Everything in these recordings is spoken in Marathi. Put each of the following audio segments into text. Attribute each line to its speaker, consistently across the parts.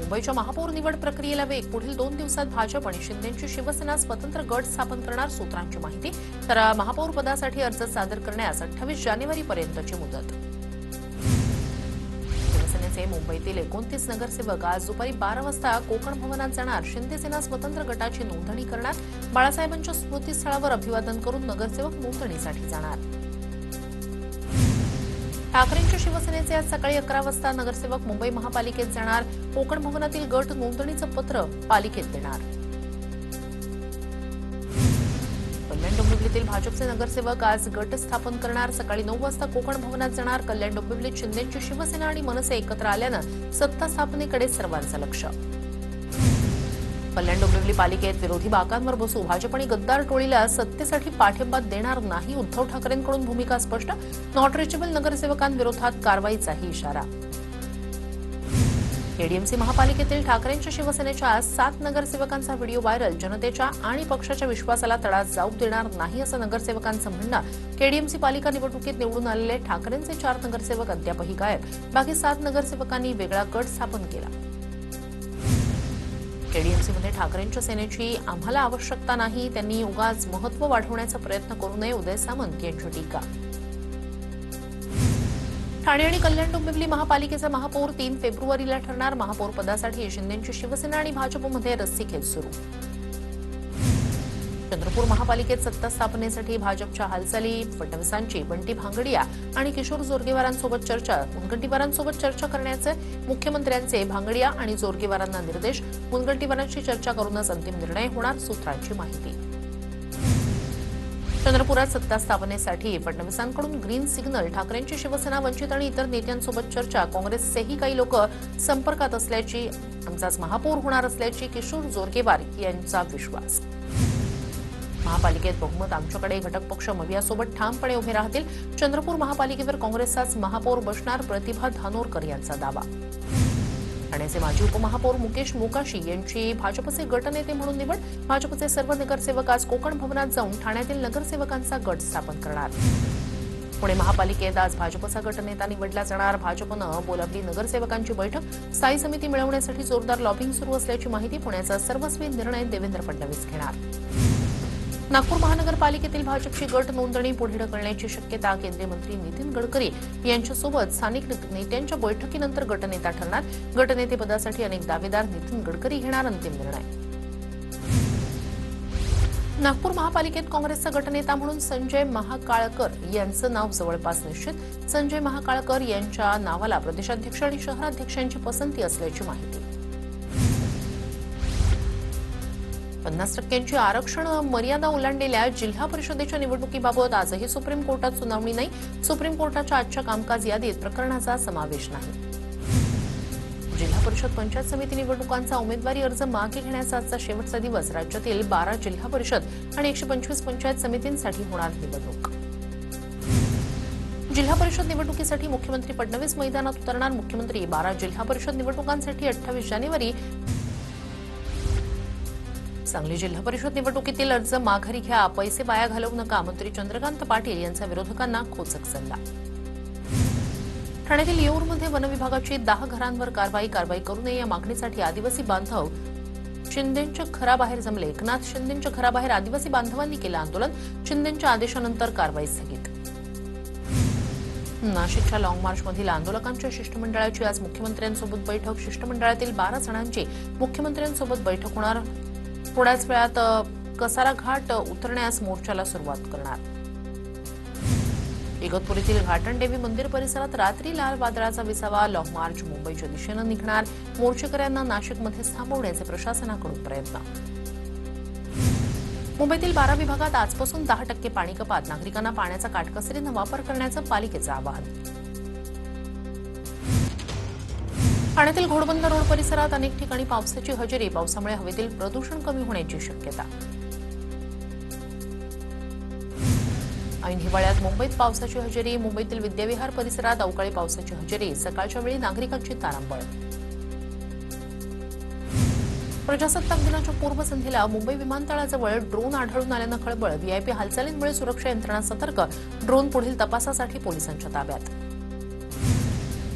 Speaker 1: मुंबईच्या महापौर निवड प्रक्रियेला वेग. पुढील 2 दिवसात भाजप आणि शिंदेची शिवसेना स्वतंत्र गट स्थापन करणार, सूत्रांची माहिती. तर महापौर पदासाठी अर्ज सादर करण्यास 28 जानेवारीपर्यंतची मुदत. शिवसेनेचे मुंबईतील 29 नगरसेवक आज दुपारी 12 वाजता कोकण भवनात जाणार. शिंदेसेना स्वतंत्र गटाची नोंदणी करणार. बाळासाहेबांच्या स्मृतीस्थळावर अभिवादन करून नगरसेवक नोंदणीसाठी जाणार. ठाकरेंच्या शिवसेनेचे आज सकाळी 11 वाजता नगरसेवक मुंबई महापालिकेत जाणार. कोकण भवनातील गट नोंदणीचं पत्र पालिकेत देणार. कल्याण डोंबिवलीतील भाजपचे नगरसेवक आज गट स्थापन करणार. सकाळी 9 वाजता कोकण भवनात जाणार. कल्याण डोंबिवलीत शिंदेची शिवसेना आणि मनसे एकत्र आल्यानं सत्ता स्थापनेकडे सर्वांचं लक्ष. कल्याण डोंबिवली पालिकेत विरोधी बाकांवर बसू. भाजप आणि गद्दार टोळीला सत्तेसाठी पाठिंबा देणार नाही. उद्धव ठाकरेंकडून भूमिका स्पष्ट. नॉट रिचेबल नगरसेवकांविरोधात कारवाईचाही इशारा. केडीएमसी महापालिकेतील ठाकरेंच्या शिवसेनेच्या 7 नगरसेवकांचा व्हिडिओ व्हायरल. जनतेच्या आणि पक्षाच्या विश्वासाला तडा जाऊ देणार नाही असं नगरसेवकांचं म्हणणं. केडीएमसी पालिका निवडणुकीत निवडून आलेले ठाकरेंचे 4 नगरसेवक अद्यापही गायब. बाकी 7 नगरसेवकांनी वेगळा गट स्थापन केला. केडीएमसीमध्ये ठाकरेंच्या सेनेची आम्हाला आवश्यकता नाही. त्यांनी उगाच महत्त्व वाढवण्याचा प्रयत्न करू नये. उदय सामंत यांची टीका. ठाणे आणि कल्याण डोंबिवली महापालिकेचा महापौर 3 फेब्रुवारीला ठरणार. महापौर पदासाठी शिंदेची शिवसेना आणि भाजपमध्ये रस्सीखेच सुरू. चंद्रपूर महापालिकेत सत्ता स्थापनेसाठी भाजपच्या हालचाली. फडणवीसांची बंटी भांगडिया आणि किशोर जोरगेवारांसोबत चर्चा. मुनगंटीवारांसोबत चर्चा करण्याचे मुख्यमंत्र्यांचे भांगडिया आणि जोरगेवारांना निर्देश. मुनगंटीवारांशी चर्चा करूनच अंतिम निर्णय होणार, सूत्रांची माहिती. चंद्रपुरात सत्ता स्थापनेसाठी फडणवीसांकडून ग्रीन सिग्नल. ठाकरेंची शिवसेना, वंचित आणि इतर नेत्यांसोबत चर्चा. काँग्रेसचेही काही लोक संपर्कात असल्याची, आमचाच महापौर होणार असल्याची किशोर जोरगेवार यांचा विश्वास. महापालिकेत बहुमत आमच्याकडे. घटक पक्ष मवियासोबत ठामपणे उभे राहतील. चंद्रपूर महापालिकेवर काँग्रेसचाच महापौर बसणार, प्रतिभा धानोरकर यांचा दावा. ठाण्याचे माजी उपमहापौर मुकेश मोकाशी यांची भाजपचे गटनेते म्हणून निवड. भाजपचे सर्व नगरसेवक आज कोकण भवनात जाऊन ठाण्यातील नगरसेवकांचा गट स्थापन करणार. पुणे महापालिकेत आज भाजपचा गटनेता निवडला जाणार. भाजपनं बोलावली नगरसेवकांची बैठक. स्थायी समिती मिळवण्यासाठी जोरदार लॉबिंग सुरू असल्याची माहिती. पुण्याचा सर्वस्वी निर्णय देवेंद्र फडणवीस घेणार. नागपूर महानगरपालिकेतील भाजपची गट नोंदणी पुढे ढकलण्याची शक्यता. केंद्रीय मंत्री नितीन गडकरी यांच्यासोबत स्थानिक नेत्यांच्या बैठकीनंतर गटनेता ठरणार. गटनेतेपदासाठी अनेक दावेदार. नितीन गडकरी घेणार अंतिम निर्णय. नागपूर महापालिकेत काँग्रेसचा गटनेता म्हणून संजय महाकाळकर यांचं नाव जवळपास निश्चित. संजय महाकाळकर यांच्या नावाला प्रदेशाध्यक्ष आणि शहराध्यक्षांची पसंती असल्याची माहिती. 50% आरक्षण मर्यादा ओलांडलेल्या जिल्हा परिषदेच्या निवडणुकीबाबत आजही सुप्रीम कोर्टात सुनावणी नाही. सुप्रीम कोर्टाच्या आजच्या कामकाज यादीत प्रकरणाचा समावेश नाही. जिल्हा परिषद पंचायत समिती निवडणुकांचा उमेदवारी अर्ज मागे घेण्याचा आजचा शेवटचा दिवस. राज्यातील 12 जिल्हा परिषद आणि 125 पंचायत समितींसाठी होणार निवडणूक. जिल्हा परिषद निवडणुकीसाठी मुख्यमंत्री फडणवीस मैदानात उतरणार. मुख्यमंत्री 12 जिल्हा परिषद निवडणुकांसाठी 28 जानेवारी. सांगली जिल्हा परिषद निवडणुकीतील अर्ज माघारी घ्या, पैसे वाया घालवू नका. मंत्री चंद्रकांत पाटील यांचा विरोधकांना खोचक सल्ला. ठाण्यातील येऊरमध्ये वनविभागाची 10 घरांवर कारवाई करू नये या मागणीसाठी आदिवासी बांधव शिंदेंच्या घराबाहेर जमले. एकनाथ शिंदेंच्या घराबाहेर आदिवासी बांधवांनी केलं आंदोलन. शिंदेंच्या आदेशानंतर कारवाई स्थगित. नाशिकच्या लाँग मार्चमधील आंदोलकांच्या शिष्टमंडळाची आज मुख्यमंत्र्यांसोबत बैठक. शिष्टमंडळातील 12 जणांची मुख्यमंत्र्यांसोबत बैठक होणार. थोड्याच वेळात कसारा घाट उतरण्यास मोर्चाला सुरुवात करणार. इगतपुरीतील घाटणदेवी मंदिर परिसरात रात्री लाल वादळाचा विसावा. लाँग मार्च मुंबईच्या दिशेनं निघणार. मोर्चेकऱ्यांना नाशिकमध्येच थांबवण्याचे प्रशासनाकडून प्रयत्न. मुंबईतील 12 विभागात आजपासून 10% पाणी कपात. नागरिकांना पाण्याचा काटकसरीनं वापर करण्याचं पालिकेचं आवाहन. ठाण्यातील घोडबंदर रोड परिसरात अनेक ठिकाणी पावसाची हजेरी. पावसामुळे हवेतील प्रदूषण कमी होण्याची शक्यता. ऐन हिवाळ्यात मुंबईत पावसाची हजेरी. मुंबईतील विद्याविहार परिसरात अवकाळी पावसाची हजेरी. सकाळच्या वेळी नागरिकांची तारांबळ. प्रजासत्ताक दिनाच्या पूर्वसंध्येला मुंबई विमानतळाजवळ ड्रोन आढळून आल्यानं खळबळ. व्हीआयपी हालचालींमुळे सुरक्षा यंत्रणा सतर्क. ड्रोन पुढील तपासासाठी पोलिसांच्या ताब्यात.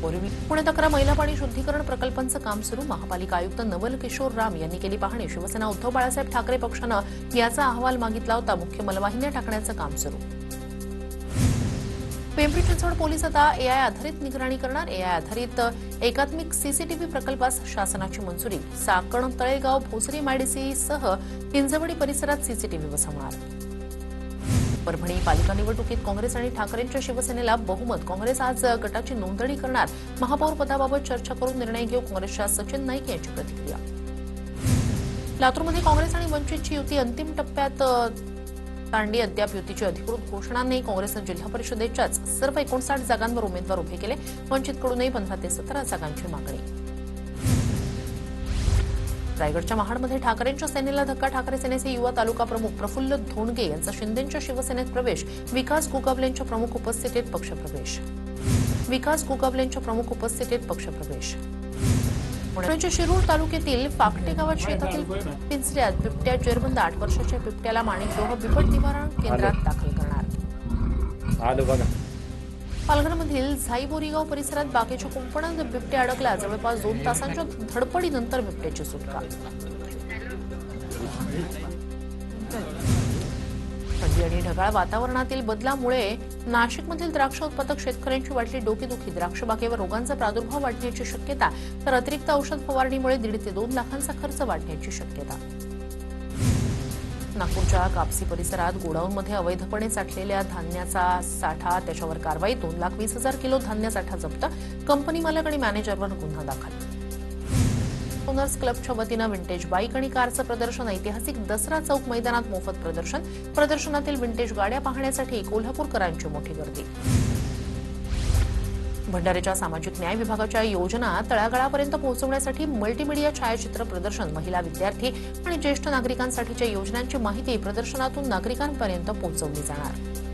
Speaker 1: पुण्यात 11 महिला पाणी शुद्धीकरण प्रकल्पांचं काम सुरू. महापालिका आयुक्त नवल किशोर राम यांनी केली पाहणी. शिवसेना उद्धव बाळासाहेब ठाकरे पक्षानं याचा अहवाल मागितला होता. मुख्य मलवाहिन्या टाकण्याचं काम सुरू. पिंपरी चिंचवड पोलीस आता एआय आधारित निगराणी करणार. एआय आधारित एकात्मिक सीसीटीव्ही प्रकल्पास शासनाची मंजुरी. साकण, तळेगाव, भोसरी एमआयडीसीसह हिंजवडी परिसरात सीसीटीव्ही बसवणार. परभणी पालिका निवडणुकीत काँग्रेस आणि ठाकरेंच्या शिवसेनेला बहुमत. काँग्रेस आज गटाची नोंदणी करणार. महापौर पदाबाबत चर्चा करून निर्णय घेऊ. काँग्रेसच्या सचिन नाईक यांची प्रतिक्रिया. लातूरमध्ये काँग्रेस आणि वंचितची युती अंतिम टप्प्यात. तांडी अद्याप युतीची अधिकृत घोषणा नाही. काँग्रेसनं जिल्हा परिषदेच्याच सर्व 59 जागांवर उमेदवार उभे केले. वंचितकडूनही 15 ते 17 जागांची मागणी. रायगडच्या महाडमध्ये ठाकरेंच्या सेनेला धक्का. ठाकरे सेनेचे युवा तालुका प्रमुख प्रफुल्ल धोंडगे यांचा शिंदेंच्या शिवसेनेत प्रवेश. विकास गोगावलेंच्या प्रमुख उपस्थितीत पक्षप्रवेश. पुण्याच्या शिरूर तालुक्यातील फाकटे गावात शेतातील पिंजऱ्यात बिबट्या जेरबंद. 8 वर्षाच्या बिबट्याला माणिकडोह बिबट निवारण केंद्रात दाखल करणार. पालघरमधील झाईबोरीगाव परिसरात बागेच्या कुंपणात बिबट्या अडकला. जवळपास 2 तासांच्या धडपडीनंतर बिबट्याची सुटका. थंडी आणि ढगाळ वातावरणातील बदलामुळे नाशिकमधील द्राक्ष उत्पादक शेतकऱ्यांची वाढली डोकेदुखी. द्राक्ष बागेवर रोगांचा प्रादुर्भाव वाढण्याची शक्यता, तर अतिरिक्त औषध फवारणीमुळे 1.5 ते 2 लाखांचा खर्च वाढण्याची शक्यता. नागपूरच्या कापसी परिसरात गोडाऊनमध्ये अवैधपणे साठलेल्या धान्याचा साठा. त्याच्यावर कारवाई. 2,20,000 किलो धान्य साठा जप्त. कंपनी मालक आणि मॅनेजरवर गुन्हा दाखल. ओनर्स क्लबच्या वतीनं विंटेज बाईक आणि कारचं प्रदर्शन. ऐतिहासिक दसरा चौक मैदानात मोफत प्रदर्शन. प्रदर्शनातील विंटेज गाड्या पाहण्यासाठी कोल्हापूरकरांची मोठी गर्दी. भंडाऱ्याच्या सामाजिक न्याय विभागाच्या योजना तळागाळापर्यंत पोहोचवण्यासाठी मल्टीमीडिया छायाचित्र प्रदर्शन. महिला, विद्यार्थी आणि ज्येष्ठ नागरिकांसाठीच्या योजनांची माहिती प्रदर्शनातून नागरिकांपर्यंत पोहोचवली जाणार.